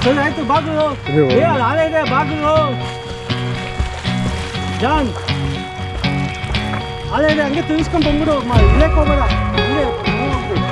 ಸರಿ ಆಯ್ತು ಬಾಗಿಲು ಹಾಳೆ ಇದೆ ಬಾಗಿಲು ಜಾನ್ ಹಾಳೆ ಇದೆ ಹಂಗೆ ತಿನ್ಸ್ಕೊಂಡು ಬಂದ್ಬಿಡು ಇಲ್ಲೇ ಹೋಗ್ಬೇಡ ಹಂಗೆ ಹೋಗ್ಬಿಡು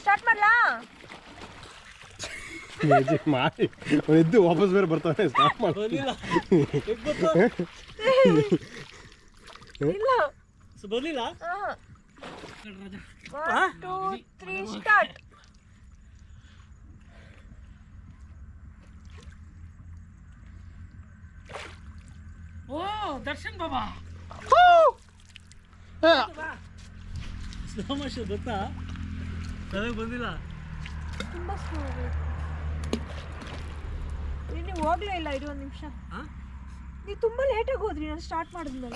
ಸ್ಟಾರ್ಟ್ ಮಾಡ್ಲಾ ಮಾಡಿ ಎದ್ದು ವಾಪಸ್ ಬೇರೆ ಬರ್ತಾನೆ ಸ್ಟಾರ್ಟ್ ಇಲ್ಲ ಬರ್ಲಿಲ್ಲ 1 2 3 ಸ್ಟಾರ್ಟ್ ಓ ದರ್ಶನ್ ಬಾಬಾ ಸ್ಲೋ ಮೋಷನ್ ಗೊತ್ತಾ ನನಗೆ ಬಂದಿಲ್ಲ ತುಂಬಾ ಸ್ಲೋ ನೀವು ಹೋಗ್ಲೇ ಇಲ್ಲ ಇದು ಒಂದು ನಿಮಿಷ ನೀವು ತುಂಬಾ ಲೇಟಾಗಿ ಹೋದ್ರಿ ನಾನು ಸ್ಟಾರ್ಟ್ ಮಾಡಿದ್ಮೇಲೆ